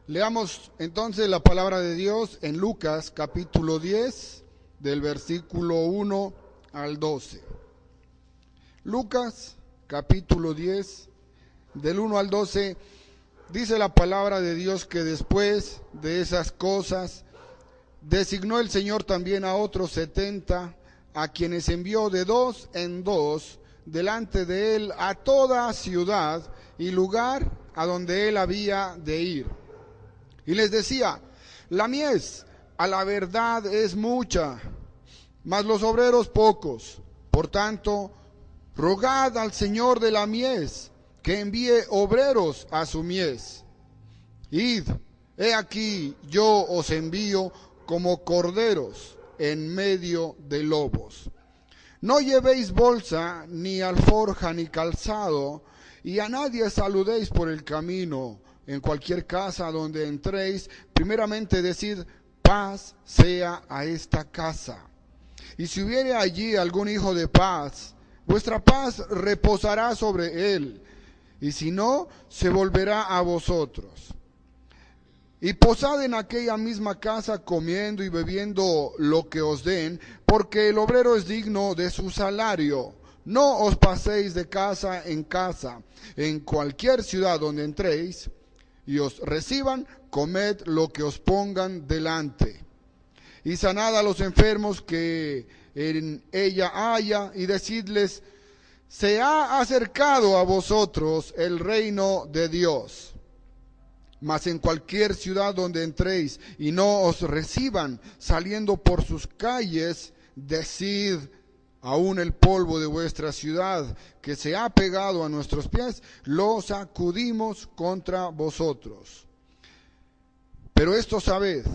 Leamos entonces la palabra de Dios en Lucas capítulo 10, del versículo 1 al 12. Lucas capítulo 10, del 1 al 12, dice la palabra de Dios que después de esas cosas designó el Señor también a otros 70, a quienes envió de dos en dos delante de él a toda ciudad y lugar a donde él había de ir. Y les decía: la mies a la verdad es mucha, mas los obreros pocos. Por tanto, rogad al Señor de la mies que envíe obreros a su mies. Id, he aquí yo os envío como corderos en medio de lobos. No llevéis bolsa, ni alforja, ni calzado, y a nadie saludéis por el camino. En cualquier casa donde entréis, primeramente decid: paz sea a esta casa. Y si hubiere allí algún hijo de paz, vuestra paz reposará sobre él, y si no, se volverá a vosotros. Y posad en aquella misma casa, comiendo y bebiendo lo que os den, porque el obrero es digno de su salario. No os paséis de casa en casa. En cualquier ciudad donde entréis y os reciban, comed lo que os pongan delante. Y sanad a los enfermos que en ella haya, y decidles: se ha acercado a vosotros el reino de Dios. Mas en cualquier ciudad donde entréis y no os reciban, saliendo por sus calles, decid: aún el polvo de vuestra ciudad que se ha pegado a nuestros pies, lo sacudimos contra vosotros. Pero esto sabed,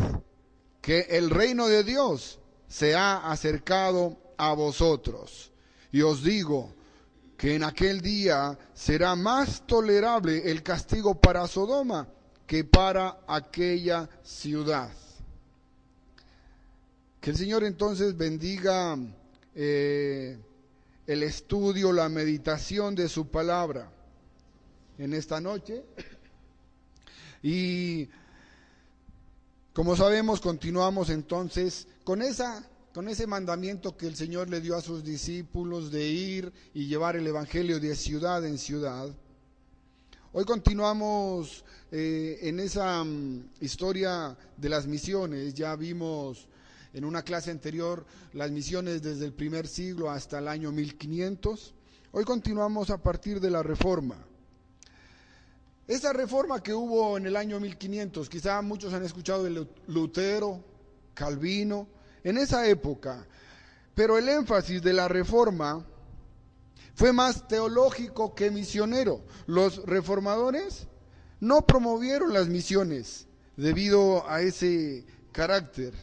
que el reino de Dios se ha acercado a vosotros. Y os digo que en aquel día será más tolerable el castigo para Sodoma que para aquella ciudad. Que el Señor entonces bendiga el estudio, la meditación de su palabra en esta noche. Y como sabemos, continuamos entonces con ese mandamiento que el Señor le dio a sus discípulos de ir y llevar el evangelio de ciudad en ciudad. Hoy continuamos en esa historia de las misiones. Ya vimos en una clase anterior las misiones desde el primer siglo hasta el año 1500. Hoy continuamos a partir de la Reforma. Esa reforma que hubo en el año 1500, quizá muchos han escuchado de Lutero, Calvino, en esa época. Pero el énfasis de la Reforma fue más teológico que misionero. Los reformadores no promovieron las misiones debido a ese carácter.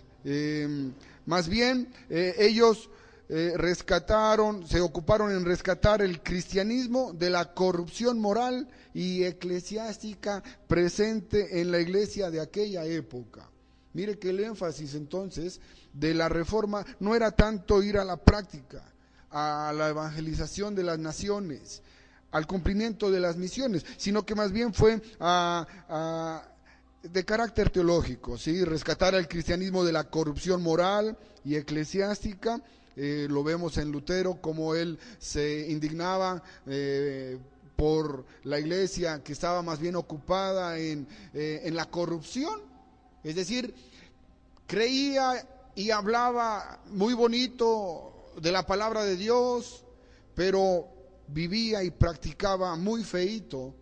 Más bien, ellos se ocuparon en rescatar el cristianismo de la corrupción moral y eclesiástica presente en la iglesia de aquella época. Mire que el énfasis entonces de la Reforma no era tanto ir a la práctica, a la evangelización de las naciones, al cumplimiento de las misiones, sino que más bien fue de carácter teológico, ¿sí? Rescatar al cristianismo de la corrupción moral y eclesiástica. Lo vemos en Lutero, como él se indignaba por la iglesia que estaba más bien ocupada en la corrupción. Es decir, creía y hablaba muy bonito de la palabra de Dios, pero vivía y practicaba muy feíto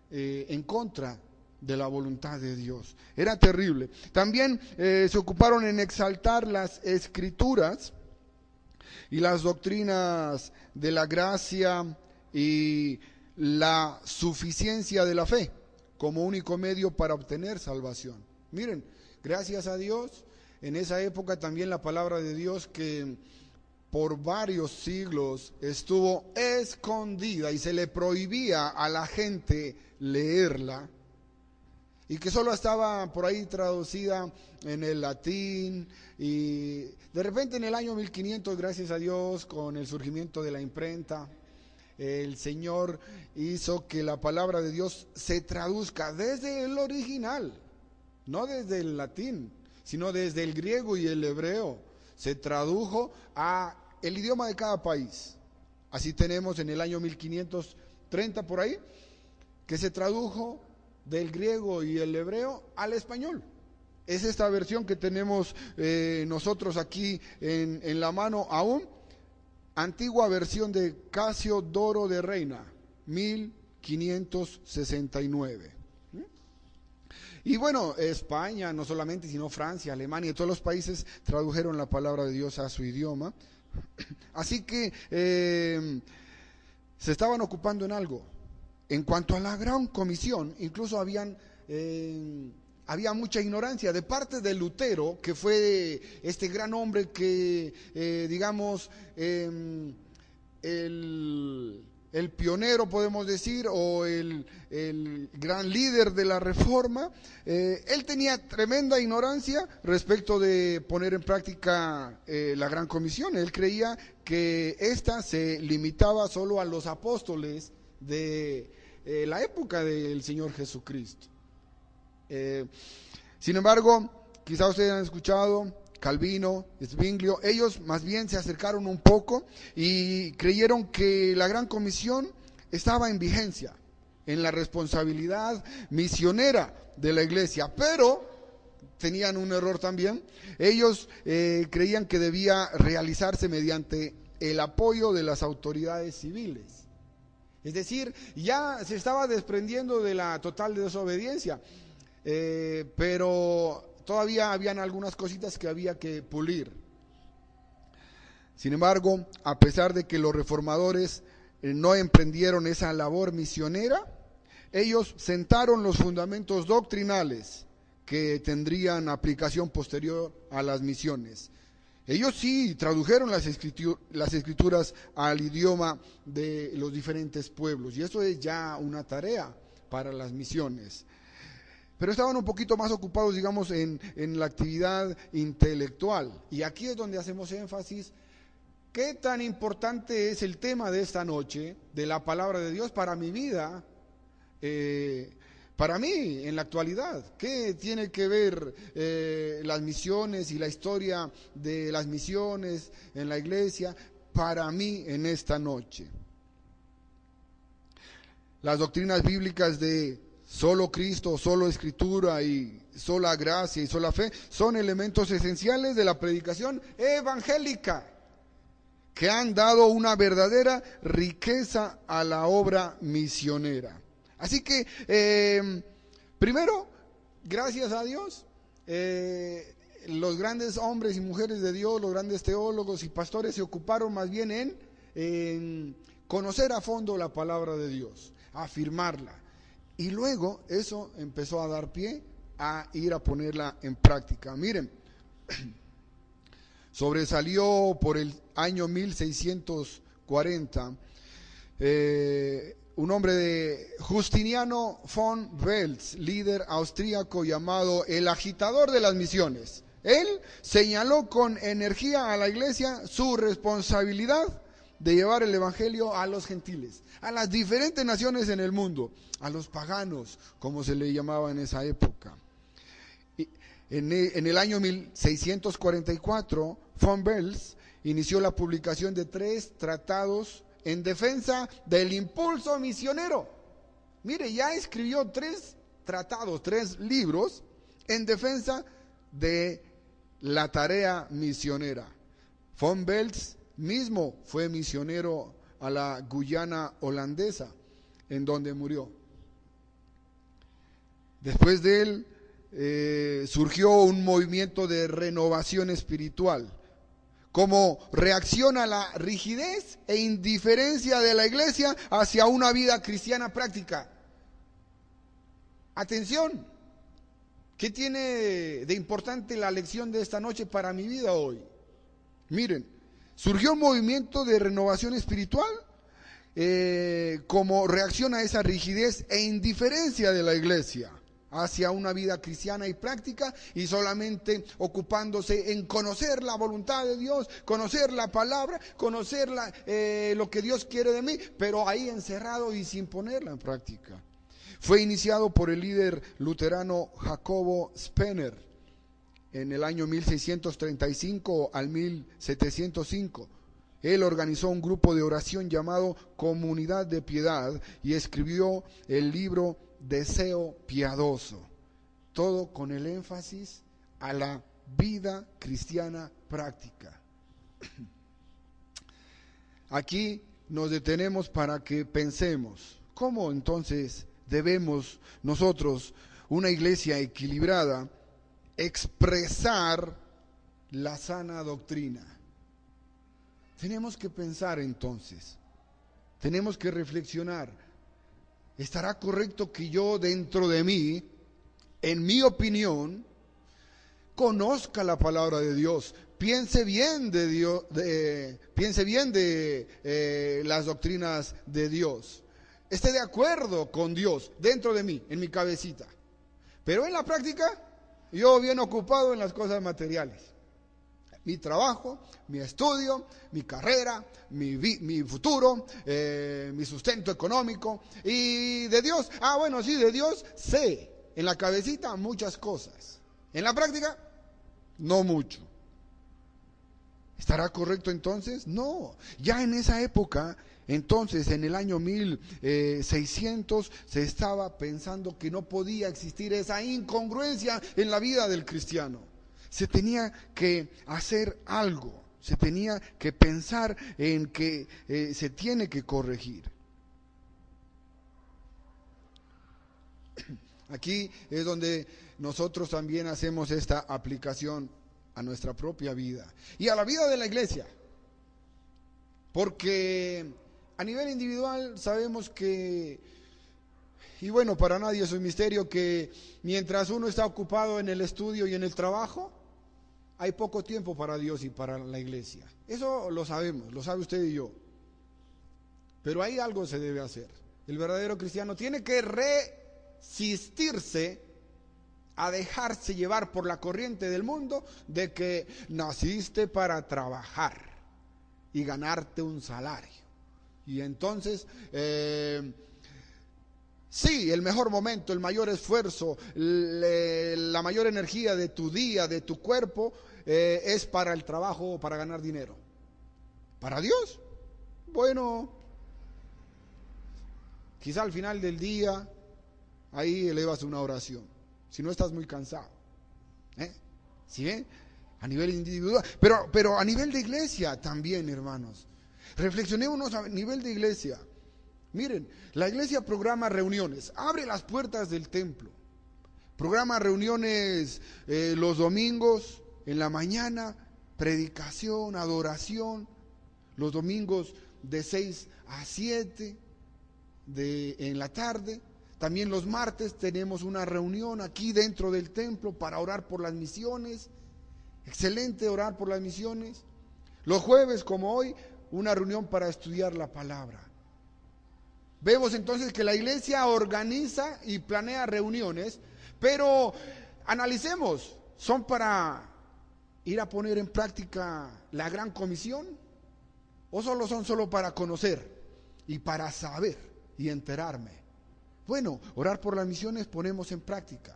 en contra de la voluntad de Dios. Era terrible. También se ocuparon en exaltar las escrituras y las doctrinas de la gracia y la suficiencia de la fe como único medio para obtener salvación. Miren, gracias a Dios, en esa época también la palabra de Dios, que por varios siglos estuvo escondida y se le prohibía a la gente leerla, y que solo estaba por ahí traducida en el latín, y de repente en el año 1500, gracias a Dios, con el surgimiento de la imprenta, el Señor hizo que la palabra de Dios se traduzca desde el original, no desde el latín, sino desde el griego y el hebreo. Se tradujo a el idioma de cada país. Así tenemos en el año 1530 por ahí, que se tradujo del griego y el hebreo al español. Es esta versión que tenemos nosotros aquí en la mano aún, antigua versión de Casiodoro de Reina, 1569. Y bueno, España, no solamente, sino Francia, Alemania, todos los países tradujeron la palabra de Dios a su idioma. Así que se estaban ocupando en algo. En cuanto a la gran comisión, incluso había mucha ignorancia de parte de Lutero, que fue este gran hombre que, el pionero, podemos decir, o el gran líder de la Reforma. Él tenía tremenda ignorancia respecto de poner en práctica la gran comisión. Él creía que esta se limitaba solo a los apóstoles de la época del Señor Jesucristo. Sin embargo, quizá ustedes han escuchado Calvino, Zwinglio, ellos más bien se acercaron un poco y creyeron que la gran comisión estaba en vigencia, en la responsabilidad misionera de la iglesia, pero tenían un error también. Ellos creían que debía realizarse mediante el apoyo de las autoridades civiles. Es decir, ya se estaba desprendiendo de la total desobediencia, pero todavía habían algunas cositas que había que pulir. Sin embargo, a pesar de que los reformadores no emprendieron esa labor misionera, ellos sentaron los fundamentos doctrinales que tendrían aplicación posterior a las misiones. Ellos sí tradujeron las escrituras al idioma de los diferentes pueblos, y eso es ya una tarea para las misiones. Pero estaban un poquito más ocupados, digamos, en la actividad intelectual. Y aquí es donde hacemos énfasis. ¿Qué tan importante es el tema de esta noche, de la palabra de Dios, para mi vida, para mí, en la actualidad? ¿Qué tiene que ver las misiones y la historia de las misiones en la iglesia para mí en esta noche? Las doctrinas bíblicas de solo Cristo, solo Escritura y sola gracia y sola fe son elementos esenciales de la predicación evangélica que han dado una verdadera riqueza a la obra misionera. Así que, primero, gracias a Dios, los grandes hombres y mujeres de Dios, los grandes teólogos y pastores se ocuparon más bien en conocer a fondo la palabra de Dios, afirmarla. Y luego eso empezó a dar pie a ir a ponerla en práctica. Miren, sobresalió por el año 1640 un hombre de Justiniano von Wels, líder austríaco llamado el agitador de las misiones. Él señaló con energía a la iglesia su responsabilidad de llevar el evangelio a los gentiles, a las diferentes naciones en el mundo, a los paganos, como se le llamaba en esa época. En el año 1644, von Wels inició la publicación de 3 tratados en defensa del impulso misionero. Mire, ya escribió 3 tratados, 3 libros en defensa de la tarea misionera. Von Wels mismo fue misionero a la Guyana holandesa, en donde murió. Después de él surgió un movimiento de renovación espiritual, como reacción a la rigidez e indiferencia de la iglesia hacia una vida cristiana práctica. Atención, ¿qué tiene de importante la lección de esta noche para mi vida hoy? Miren, surgió un movimiento de renovación espiritual como reacción a esa rigidez e indiferencia de la iglesia. hacia una vida cristiana y práctica, y solamente ocupándose en conocer la voluntad de Dios, conocer la palabra, conocer lo que Dios quiere de mí, pero ahí encerrado y sin ponerla en práctica. Fue iniciado por el líder luterano Jacobo Spener en el año 1635 al 1705. Él organizó un grupo de oración llamado Comunidad de Piedad y escribió el libro Deseo Piadoso, todo con el énfasis a la vida cristiana práctica. Aquí nos detenemos para que pensemos, ¿cómo entonces debemos nosotros, una iglesia equilibrada, expresar la sana doctrina? Tenemos que pensar entonces, tenemos que reflexionar. ¿Estará correcto que yo dentro de mí, en mi opinión, conozca la palabra de Dios, piense bien de Dios, piense bien de las doctrinas de Dios, esté de acuerdo con Dios dentro de mí, en mi cabecita, pero en la práctica yo bien ocupado en las cosas materiales? Mi trabajo, mi estudio, mi carrera, mi futuro, mi sustento económico. Y de Dios, bueno, sí, de Dios sé en la cabecita muchas cosas. En la práctica, no mucho. ¿Estará correcto entonces? No. Ya en esa época, entonces en el año 1600, se estaba pensando que no podía existir esa incongruencia en la vida del cristiano. Se tenía que hacer algo, se tenía que pensar en que se tiene que corregir. Aquí es donde nosotros también hacemos esta aplicación a nuestra propia vida y a la vida de la iglesia, porque a nivel individual sabemos que, y bueno, para nadie es un misterio que mientras uno está ocupado en el estudio y en el trabajo, hay poco tiempo para Dios y para la iglesia. Eso lo sabemos, lo sabe usted y yo. Pero ahí algo se debe hacer. El verdadero cristiano tiene que resistirse a dejarse llevar por la corriente del mundo de que naciste para trabajar y ganarte un salario. Y entonces, sí, el mejor momento, el mayor esfuerzo, la mayor energía de tu día, de tu cuerpo, es para el trabajo o para ganar dinero. ¿Para Dios? Bueno, quizá al final del día, ahí elevas una oración, si no estás muy cansado. ¿Sí ven? A nivel individual, pero a nivel de iglesia también, hermanos. Reflexionemos a nivel de iglesia. Miren, la iglesia programa reuniones, abre las puertas del templo, programa reuniones los domingos en la mañana, predicación, adoración, los domingos de 6 a 7 en la tarde. También los martes tenemos una reunión aquí dentro del templo para orar por las misiones. Excelente orar por las misiones. Los jueves, como hoy, una reunión para estudiar la palabra. Vemos entonces que la iglesia organiza y planea reuniones, pero analicemos, ¿son para ir a poner en práctica la gran comisión? ¿O son solo para conocer y para saber y enterarme? Bueno, orar por las misiones ponemos en práctica,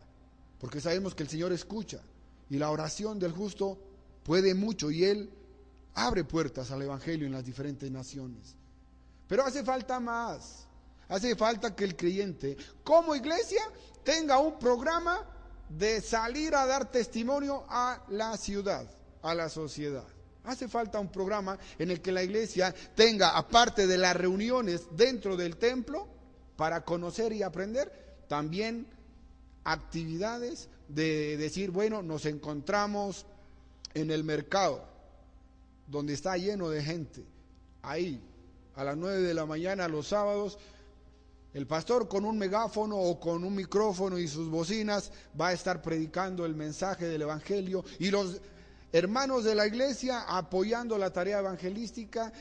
porque sabemos que el Señor escucha y la oración del justo puede mucho y Él abre puertas al Evangelio en las diferentes naciones. Pero hace falta más. Hace falta que el creyente, como iglesia, tenga un programa de salir a dar testimonio a la ciudad, a la sociedad. Hace falta un programa en el que la iglesia tenga, aparte de las reuniones dentro del templo, para conocer y aprender, también actividades de decir, bueno, nos encontramos en el mercado, donde está lleno de gente. Ahí, a las 9 de la mañana, los sábados, el pastor con un megáfono o con un micrófono y sus bocinas va a estar predicando el mensaje del evangelio, y los hermanos de la iglesia apoyando la tarea evangelística,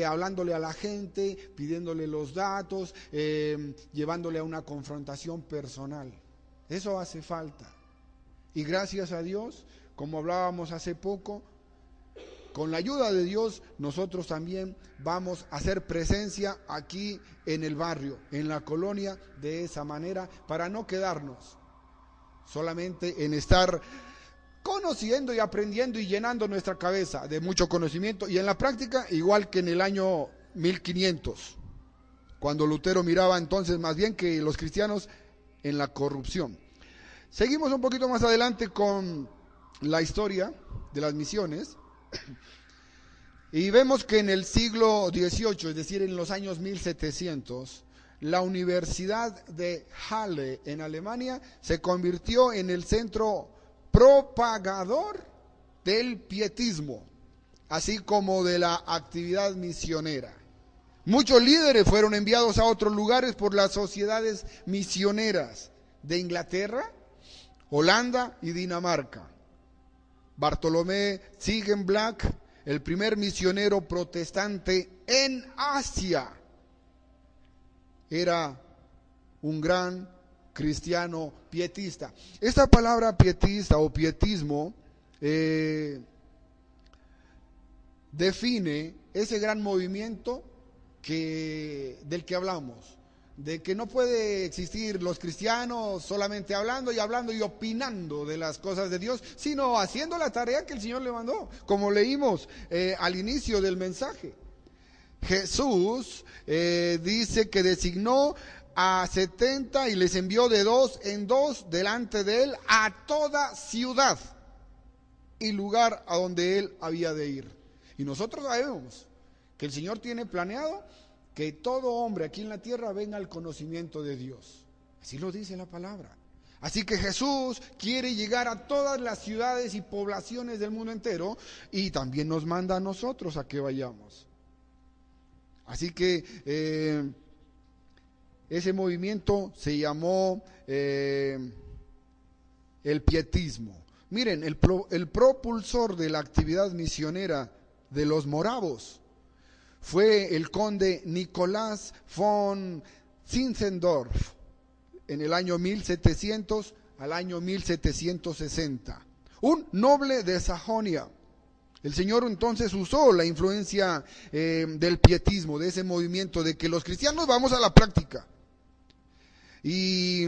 hablándole a la gente, pidiéndole los datos, llevándole a una confrontación personal. Eso hace falta. Y gracias a Dios, como hablábamos hace poco, con la ayuda de Dios, nosotros también vamos a hacer presencia aquí en el barrio, en la colonia, de esa manera, para no quedarnos solamente en estar conociendo y aprendiendo y llenando nuestra cabeza de mucho conocimiento, y en la práctica igual que en el año 1500, cuando Lutero miraba entonces más bien que los cristianos en la corrupción. Seguimos un poquito más adelante con la historia de las misiones y vemos que en el siglo XVIII, es decir, en los años 1700, la Universidad de Halle en Alemania se convirtió en el centro propagador del pietismo, así como de la actividad misionera. Muchos líderes fueron enviados a otros lugares por las sociedades misioneras de Inglaterra, Holanda y Dinamarca. Bartolomé Ziegenbalg, el primer misionero protestante en Asia, era un gran cristiano pietista. Esta palabra pietista o pietismo define ese gran movimiento del que hablamos, de que no puede existir los cristianos solamente hablando y opinando de las cosas de Dios, sino haciendo la tarea que el Señor le mandó, como leímos al inicio del mensaje. Jesús dice que designó a 70 y les envió de 2 en 2 delante de él a toda ciudad y lugar a donde él había de ir. Y nosotros sabemos que el Señor tiene planeado que todo hombre aquí en la tierra venga al conocimiento de Dios. Así lo dice la palabra. Así que Jesús quiere llegar a todas las ciudades y poblaciones del mundo entero y también nos manda a nosotros a que vayamos. Así que ese movimiento se llamó el pietismo. Miren, el propulsor de la actividad misionera de los moravos fue el conde Nicolás von Zinzendorf en el año 1700 al año 1760, un noble de Sajonia. El Señor entonces usó la influencia del pietismo, de ese movimiento de que los cristianos vamos a la práctica, y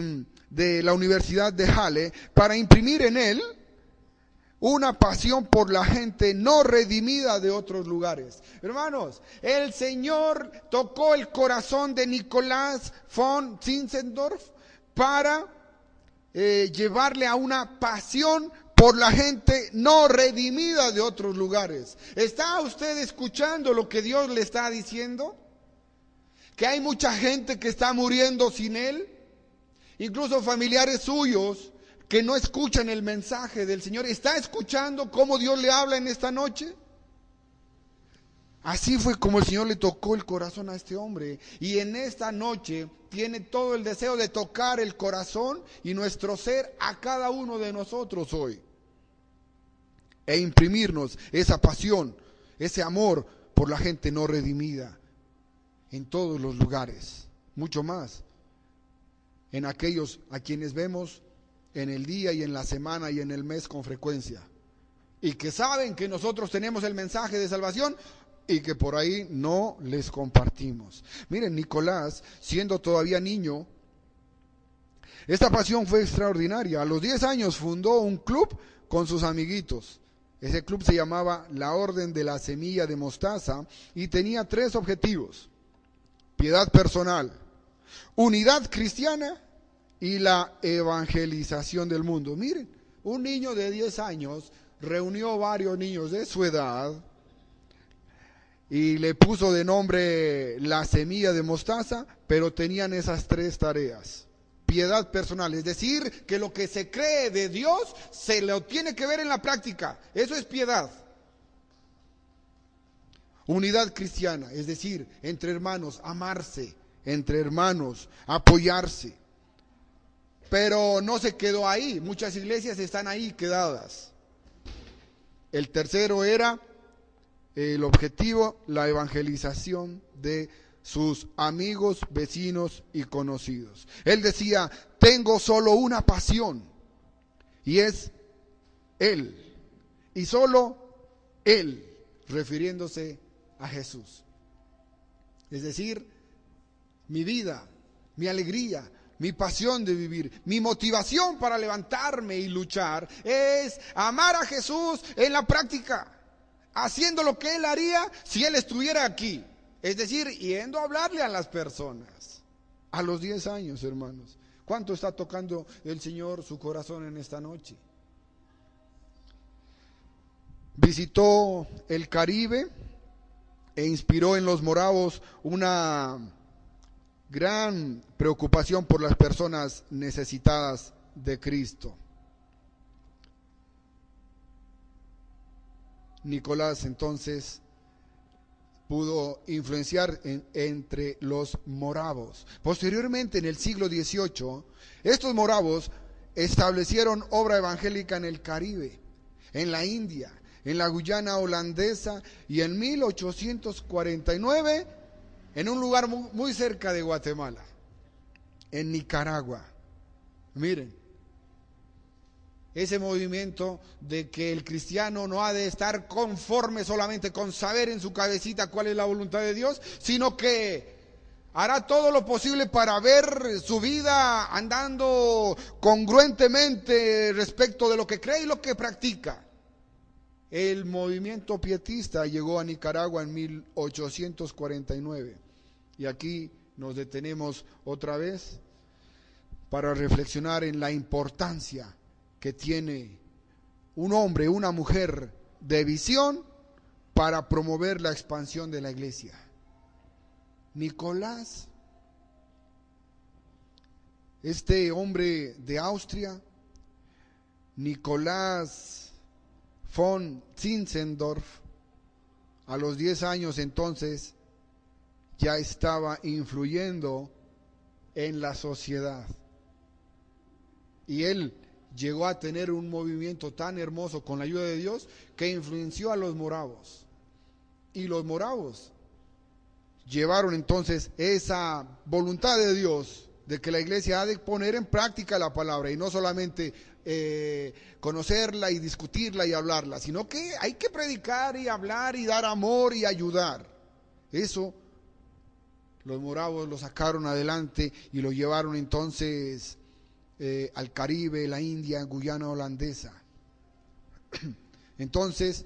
de la Universidad de Halle para imprimir en él una pasión por la gente no redimida de otros lugares. Hermanos, el Señor tocó el corazón de Nicolás von Zinzendorf para llevarle a una pasión por la gente no redimida de otros lugares. ¿Está usted escuchando lo que Dios le está diciendo? Que hay mucha gente que está muriendo sin Él, incluso familiares suyos que no escuchan el mensaje del Señor. ¿Está escuchando cómo Dios le habla en esta noche? Así fue como el Señor le tocó el corazón a este hombre, y en esta noche tiene todo el deseo de tocar el corazón y nuestro ser a cada uno de nosotros hoy, e imprimirnos esa pasión, ese amor por la gente no redimida en todos los lugares, mucho más en aquellos a quienes vemos en el día y en la semana y en el mes con frecuencia, y que saben que nosotros tenemos el mensaje de salvación y que por ahí no les compartimos. Miren, Nicolás, siendo todavía niño, esta pasión fue extraordinaria. A los 10 años fundó un club con sus amiguitos. Ese club se llamaba la Orden de la Semilla de Mostaza y tenía 3 objetivos: piedad personal, unidad cristiana y la evangelización del mundo. Miren, un niño de 10 años reunió varios niños de su edad y le puso de nombre la Semilla de Mostaza, pero tenían esas 3 tareas. Piedad personal, es decir, que lo que se cree de Dios se lo tiene que ver en la práctica. Eso es piedad. Unidad cristiana, es decir, entre hermanos, amarse, entre hermanos, apoyarse. Pero no se quedó ahí, muchas iglesias están ahí quedadas. El tercero era el objetivo, la evangelización de sus amigos, vecinos y conocidos. Él decía, tengo solo una pasión, y es Él, y solo Él, refiriéndose a Jesús. Es decir, mi vida, mi alegría, mi pasión de vivir, mi motivación para levantarme y luchar es amar a Jesús en la práctica, haciendo lo que Él haría si Él estuviera aquí. Es decir, yendo a hablarle a las personas. A los 10 años, hermanos. ¿Cuánto está tocando el Señor su corazón en esta noche? Visitó el Caribe e inspiró en los moravos una gran preocupación por las personas necesitadas de Cristo. Nicolás entonces pudo influenciar entre los moravos. Posteriormente, en el siglo XVIII, estos moravos establecieron obra evangélica en el Caribe, en la India, en la Guyana holandesa y en 1849 en un lugar muy cerca de Guatemala, en Nicaragua. Miren, ese movimiento de que el cristiano no ha de estar conforme solamente con saber en su cabecita cuál es la voluntad de Dios, sino que hará todo lo posible para ver su vida andando congruentemente respecto de lo que cree y lo que practica. El movimiento pietista llegó a Nicaragua en 1849 y aquí nos detenemos otra vez para reflexionar en la importancia que tiene un hombre, una mujer de visión para promover la expansión de la iglesia. Nicolás, este hombre de Austria, Nicolás von Zinzendorf, a los 10 años entonces ya estaba influyendo en la sociedad. Y él llegó a tener un movimiento tan hermoso con la ayuda de Dios que influenció a los moravos. Y los moravos llevaron entonces esa voluntad de Dios de que la iglesia ha de poner en práctica la palabra y no solamente conocerla y discutirla y hablarla, sino que hay que predicar y hablar y dar amor y ayudar. Eso los moravos lo sacaron adelante y lo llevaron entonces al Caribe, la India, Guyana holandesa. Entonces,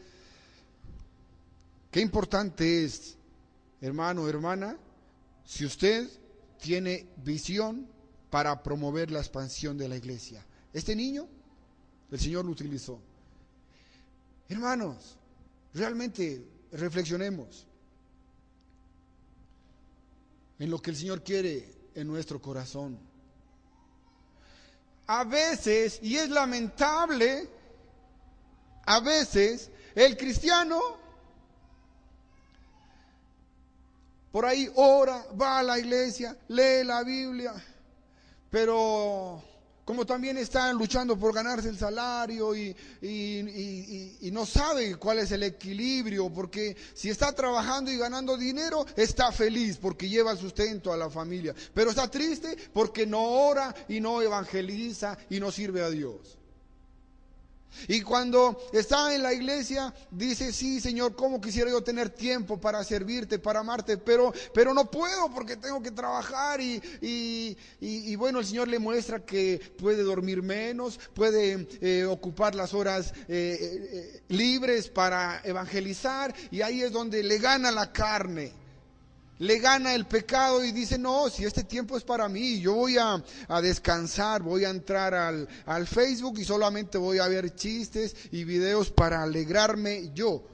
qué importante es, hermano, hermana, si usted tiene visión para promover la expansión de la iglesia. Este niño, el Señor lo utilizó. Hermanos, realmente reflexionemos en lo que el Señor quiere en nuestro corazón. A veces, y es lamentable, a veces el cristiano por ahí ora, va a la iglesia, lee la Biblia, pero como también están luchando por ganarse el salario y no sabe cuál es el equilibrio, porque si está trabajando y ganando dinero, está feliz porque lleva el sustento a la familia, pero está triste porque no ora y no evangeliza y no sirve a Dios. Y cuando está en la iglesia, dice, sí, Señor, cómo quisiera yo tener tiempo para servirte, para amarte, pero no puedo porque tengo que trabajar y bueno, el Señor le muestra que puede dormir menos, puede ocupar las horas libres para evangelizar, y ahí es donde le gana la carne. Le gana el pecado y dice, no, si este tiempo es para mí, yo voy a descansar, voy a entrar al Facebook y solamente voy a ver chistes y videos para alegrarme yo.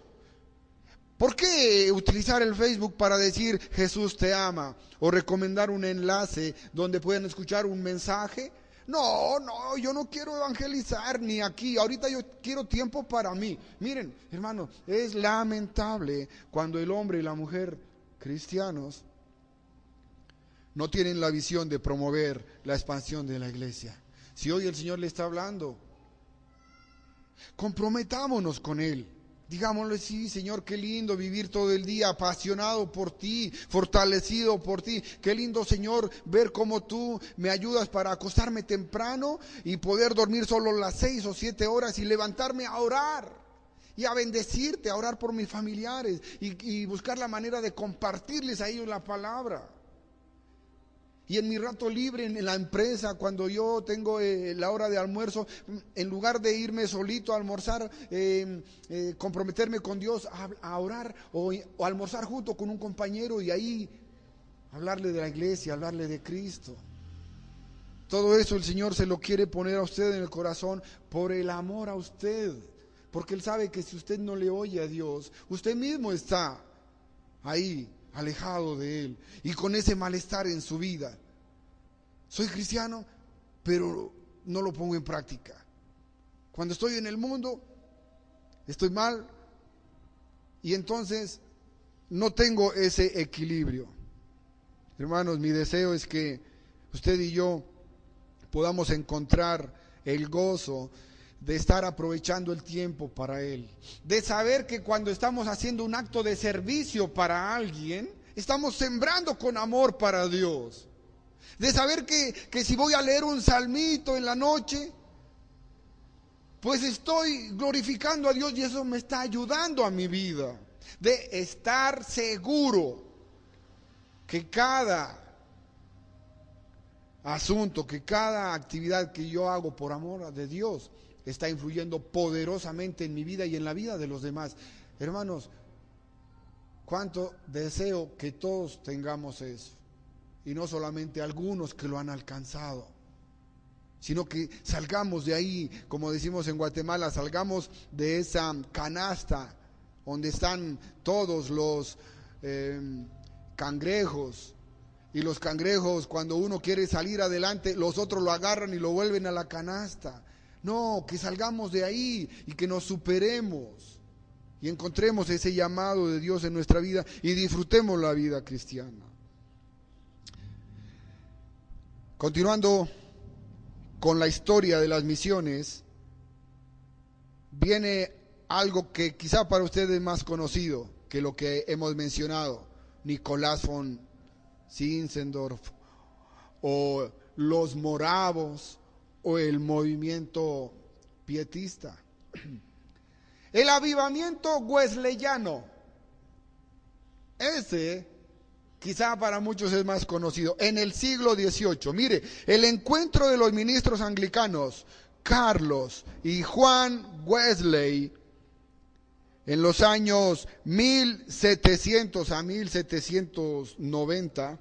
¿Por qué utilizar el Facebook para decir Jesús te ama? O recomendar un enlace donde puedan escuchar un mensaje. No, yo no quiero evangelizar ni aquí, ahorita yo quiero tiempo para mí. Miren, hermano, es lamentable cuando el hombre y la mujer cristianos no tienen la visión de promover la expansión de la iglesia. Si hoy el Señor le está hablando, comprometámonos con Él. Digámosle, sí, Señor, qué lindo vivir todo el día apasionado por ti, fortalecido por ti. Qué lindo, Señor, ver cómo tú me ayudas para acostarme temprano y poder dormir solo las 6 o 7 horas y levantarme a orar y a bendecirte, a orar por mis familiares y buscar la manera de compartirles a ellos la palabra. Y en mi rato libre en la empresa, cuando yo tengo la hora de almuerzo, en lugar de irme solito a almorzar, comprometerme con Dios a orar o almorzar junto con un compañero y ahí hablarle de la iglesia, hablarle de Cristo. Todo eso el Señor se lo quiere poner a usted en el corazón por el amor a usted. Porque Él sabe que si usted no le oye a Dios, usted mismo está ahí, alejado de Él y con ese malestar en su vida. Soy cristiano, pero no lo pongo en práctica. Cuando estoy en el mundo, estoy mal y entonces no tengo ese equilibrio. Hermanos, mi deseo es que usted y yo podamos encontrar el gozo de estar aprovechando el tiempo para Él, de saber que cuando estamos haciendo un acto de servicio para alguien, estamos sembrando con amor para Dios, de saber que si voy a leer un salmito en la noche, pues estoy glorificando a Dios y eso me está ayudando a mi vida, de estar seguro que cada asunto, que cada actividad que yo hago por amor de Dios está influyendo poderosamente en mi vida y en la vida de los demás. Hermanos, cuánto deseo que todos tengamos eso, y no solamente algunos que lo han alcanzado, sino que salgamos de ahí, como decimos en Guatemala, salgamos de esa canasta donde están todos los cangrejos, y los cangrejos, cuando uno quiere salir adelante, los otros lo agarran y lo vuelven a la canasta. No, que salgamos de ahí y que nos superemos y encontremos ese llamado de Dios en nuestra vida y disfrutemos la vida cristiana. Continuando con la historia de las misiones, viene algo que quizá para ustedes es más conocido que lo que hemos mencionado: Nicolás von Zinzendorf, o los moravos, o el movimiento pietista. El avivamiento wesleyano, ese quizá para muchos es más conocido, en el siglo XVIII. Mire, el encuentro de los ministros anglicanos Carlos y Juan Wesley en los años 1700 a 1790,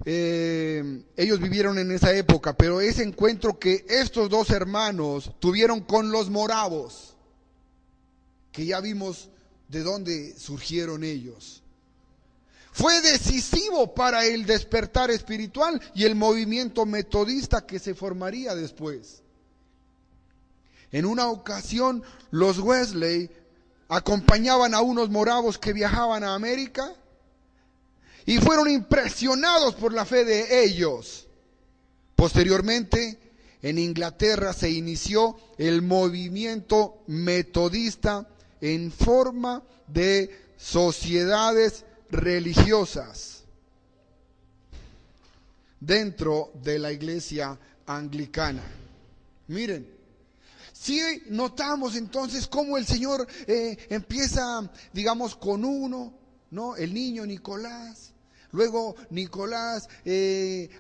ellos vivieron en esa época, pero ese encuentro que estos dos hermanos tuvieron con los moravos, que ya vimos de dónde surgieron ellos, fue decisivo para el despertar espiritual y el movimiento metodista que se formaría después. En una ocasión, los Wesley acompañaban a unos moravos que viajaban a América y fueron impresionados por la fe de ellos. Posteriormente, en Inglaterra se inició el movimiento metodista en forma de sociedades religiosas dentro de la iglesia anglicana. Miren, si notamos entonces cómo el Señor empieza, digamos, con uno, ¿no? El niño Nicolás. Luego Nicolás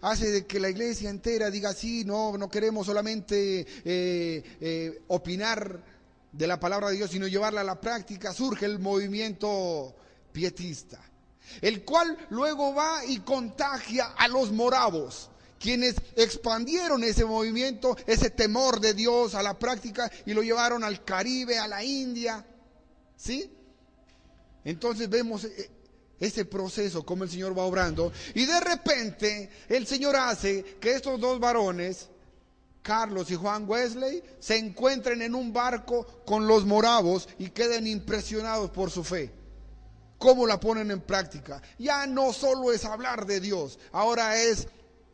hace de que la iglesia entera diga sí, no queremos solamente opinar de la palabra de Dios, sino llevarla a la práctica. Surge el movimiento pietista, el cual luego va y contagia a los moravos, quienes expandieron ese movimiento, ese temor de Dios a la práctica y lo llevaron al Caribe, a la India, ¿sí? Entonces vemos ese proceso, como el Señor va obrando, y de repente el Señor hace que estos dos varones, Carlos y Juan Wesley, se encuentren en un barco con los moravos y queden impresionados por su fe. ¿Cómo la ponen en práctica? Ya no solo es hablar de Dios, ahora es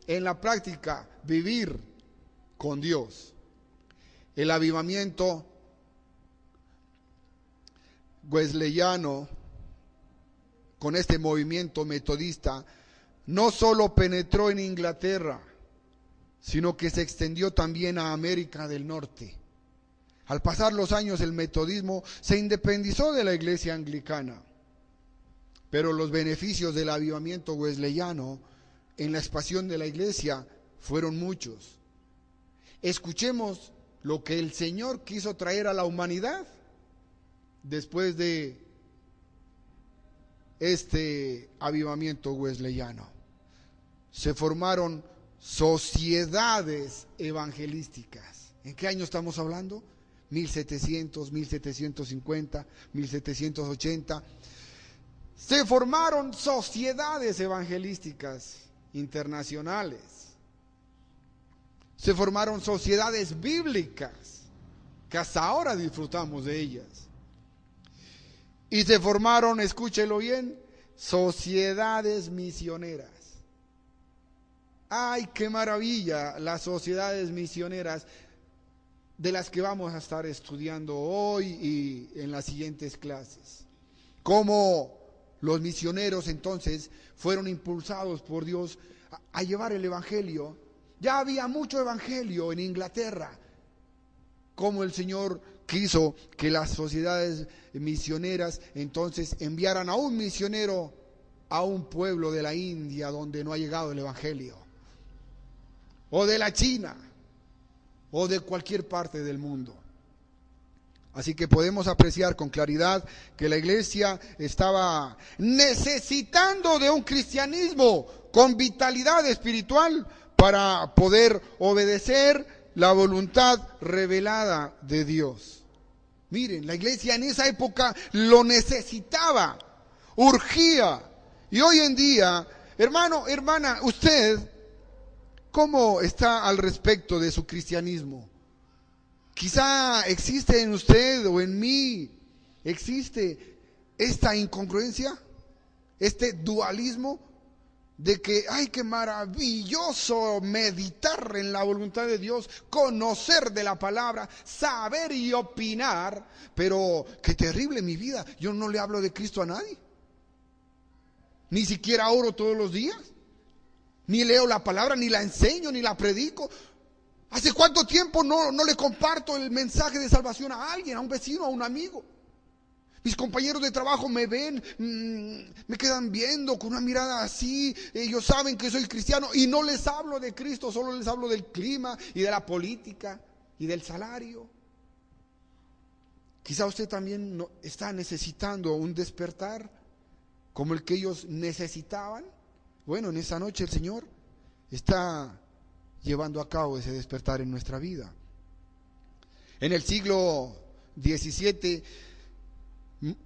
en la práctica vivir con Dios. El avivamiento wesleyano, con este movimiento metodista, no solo penetró en Inglaterra, sino que se extendió también a América del Norte. Al pasar los años, el metodismo se independizó de la iglesia anglicana, pero los beneficios del avivamiento wesleyano en la expansión de la iglesia fueron muchos. Escuchemos lo que el Señor quiso traer a la humanidad después de este avivamiento wesleyano. Se formaron sociedades evangelísticas. ¿En qué año estamos hablando? 1700, 1750, 1780. Se formaron sociedades evangelísticas internacionales. Se formaron sociedades bíblicas, que hasta ahora disfrutamos de ellas. Y se formaron, escúchelo bien, sociedades misioneras. ¡Ay, qué maravilla! Las sociedades misioneras de las que vamos a estar estudiando hoy y en las siguientes clases. Cómo los misioneros entonces fueron impulsados por Dios a llevar el evangelio. Ya había mucho evangelio en Inglaterra. Cómo el Señor quiso que las sociedades misioneras entonces enviaran a un misionero a un pueblo de la India donde no ha llegado el evangelio, o de la China, o de cualquier parte del mundo. Así que podemos apreciar con claridad que la iglesia estaba necesitando de un cristianismo con vitalidad espiritual para poder obedecer la voluntad revelada de Dios. Miren, la iglesia en esa época lo necesitaba, urgía. Y hoy en día, hermano, hermana, usted, ¿cómo está al respecto de su cristianismo? Quizá existe en usted o en mí, existe esta incongruencia, este dualismo de que, ay, qué maravilloso meditar en la voluntad de Dios, conocer de la palabra, saber y opinar, pero qué terrible mi vida, yo no le hablo de Cristo a nadie, ni siquiera oro todos los días, ni leo la palabra, ni la enseño, ni la predico. ¿Hace cuánto tiempo no le comparto el mensaje de salvación a alguien, a un vecino, a un amigo? Mis compañeros de trabajo me ven, me quedan viendo con una mirada así. Ellos saben que soy cristiano y no les hablo de Cristo, solo les hablo del clima y de la política y del salario. Quizá usted también está necesitando un despertar como el que ellos necesitaban. Bueno, en esa noche el Señor está llevando a cabo ese despertar en nuestra vida. En el siglo XVII,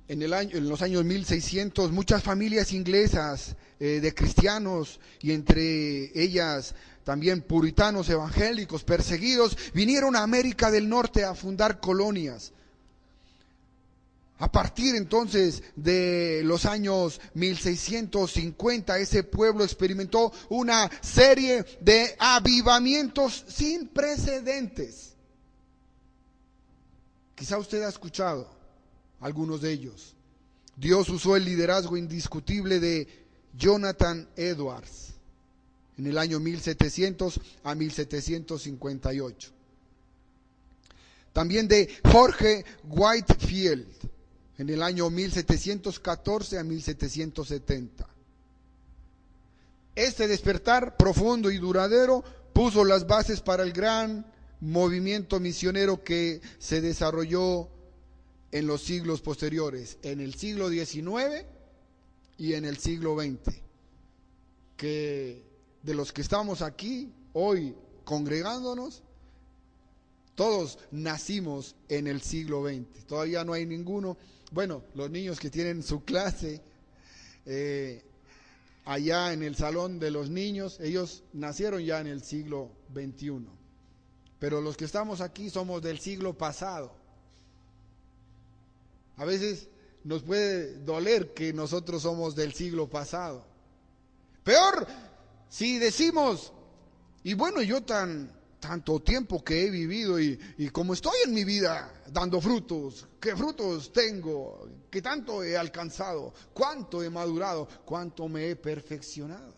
en los años 1600, muchas familias inglesas de cristianos y entre ellas también puritanos evangélicos perseguidos vinieron a América del Norte a fundar colonias. A partir entonces de los años 1650, ese pueblo experimentó una serie de avivamientos sin precedentes. Quizá usted ha escuchado algunos de ellos. Dios usó el liderazgo indiscutible de Jonathan Edwards en el año 1700 a 1758. También de Jorge Whitefield en el año 1714 a 1770. Este despertar profundo y duradero puso las bases para el gran movimiento misionero que se desarrolló en los siglos posteriores, en el siglo XIX y en el siglo XX, que de los que estamos aquí hoy congregándonos, todos nacimos en el siglo XX. Todavía no hay ninguno. Bueno, los niños que tienen su clase allá en el salón de los niños, ellos nacieron ya en el siglo XXI. Pero los que estamos aquí somos del siglo pasado. A veces nos puede doler que nosotros somos del siglo pasado. Peor si decimos, y bueno, yo tan tanto tiempo que he vivido y cómo estoy en mi vida dando frutos, qué frutos tengo, qué tanto he alcanzado, cuánto he madurado, cuánto me he perfeccionado.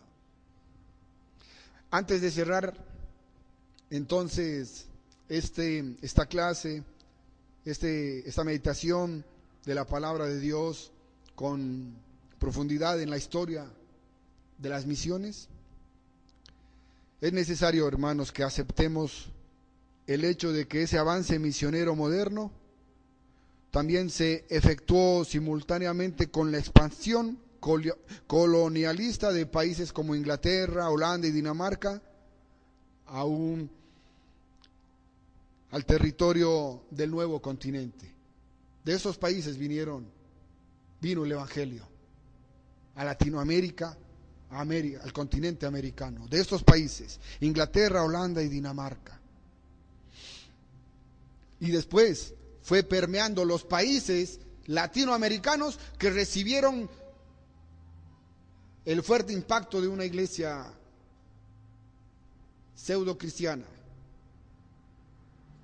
Antes de cerrar entonces esta clase, esta meditación de la palabra de Dios con profundidad en la historia de las misiones, es necesario, hermanos, que aceptemos el hecho de que ese avance misionero moderno también se efectuó simultáneamente con la expansión colonialista de países como Inglaterra, Holanda y Dinamarca, aún al territorio del nuevo continente. De esos países vino el Evangelio a Latinoamérica, a América, al continente americano. De estos países, Inglaterra, Holanda y Dinamarca. Y después fue permeando los países latinoamericanos que recibieron el fuerte impacto de una iglesia pseudo cristiana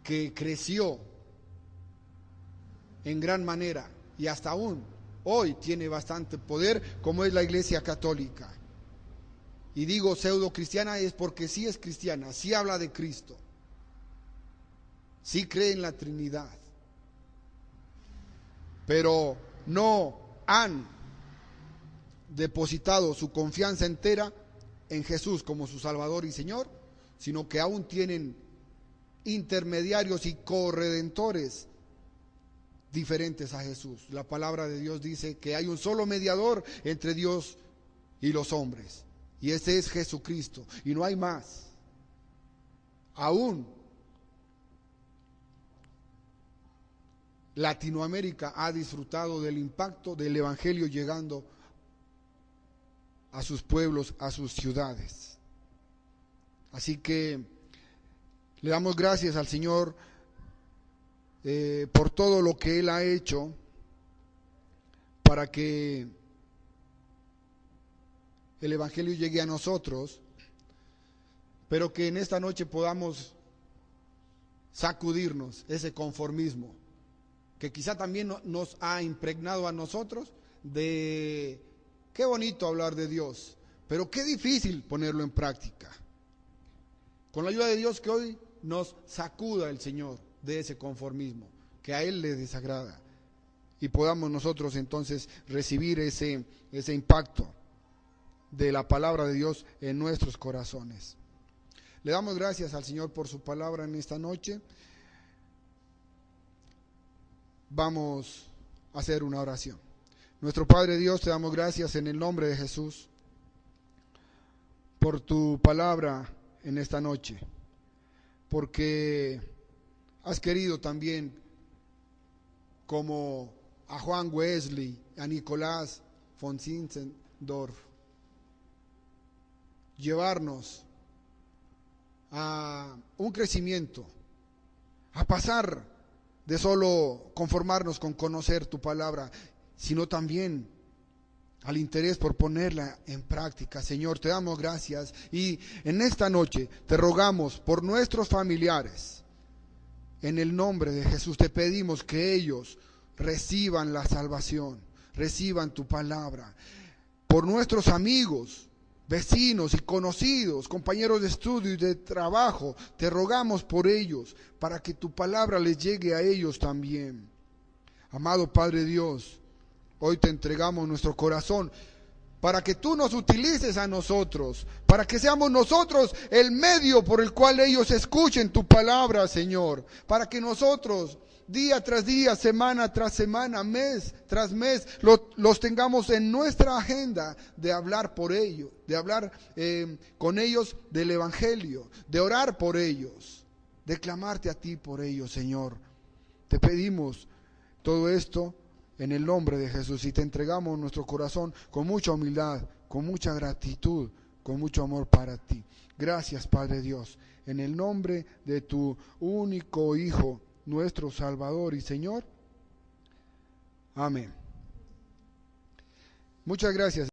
que creció en gran manera y hasta aún hoy tiene bastante poder, como es la iglesia católica. Y digo pseudo cristiana es porque sí es cristiana, sí habla de Cristo, sí cree en la Trinidad, pero no han depositado su confianza entera en Jesús como su Salvador y Señor, sino que aún tienen intermediarios y corredentores diferentes a Jesús. La palabra de Dios dice que hay un solo mediador entre Dios y los hombres, y ese es Jesucristo, y no hay más. Aún Latinoamérica ha disfrutado del impacto del Evangelio llegando a sus pueblos, a sus ciudades. Así que le damos gracias al Señor por todo lo que Él ha hecho para que el Evangelio llegue a nosotros, pero que en esta noche podamos sacudirnos ese conformismo que quizá también nos ha impregnado a nosotros de qué bonito hablar de Dios, pero qué difícil ponerlo en práctica. Con la ayuda de Dios, que hoy nos sacuda el Señor de ese conformismo que a Él le desagrada, y podamos nosotros entonces recibir ese impacto de la palabra de Dios en nuestros corazones. Le damos gracias al Señor por su palabra en esta noche. Vamos a hacer una oración. Nuestro Padre Dios, te damos gracias en el nombre de Jesús por tu palabra en esta noche, porque has querido también, como a Juan Wesley, a Nicolás von Zinzendorf, llevarnos a un crecimiento, a pasar de solo conformarnos con conocer tu palabra, sino también al interés por ponerla en práctica. Señor, te damos gracias y en esta noche te rogamos por nuestros familiares. En el nombre de Jesús te pedimos que ellos reciban la salvación, reciban tu palabra. Por nuestros amigos, vecinos y conocidos, compañeros de estudio y de trabajo, te rogamos por ellos, para que tu palabra les llegue a ellos también. Amado Padre Dios, hoy te entregamos nuestro corazón, para que tú nos utilices a nosotros, para que seamos nosotros el medio por el cual ellos escuchen tu palabra, Señor, para que nosotros día tras día, semana tras semana, mes tras mes, los tengamos en nuestra agenda de hablar por ellos, de hablar con ellos del Evangelio, de orar por ellos, de clamarte a ti por ellos, Señor. Te pedimos todo esto en el nombre de Jesús y te entregamos nuestro corazón con mucha humildad, con mucha gratitud, con mucho amor para ti. Gracias, Padre Dios, en el nombre de tu único Hijo, nuestro Salvador y Señor. Amén. Muchas gracias.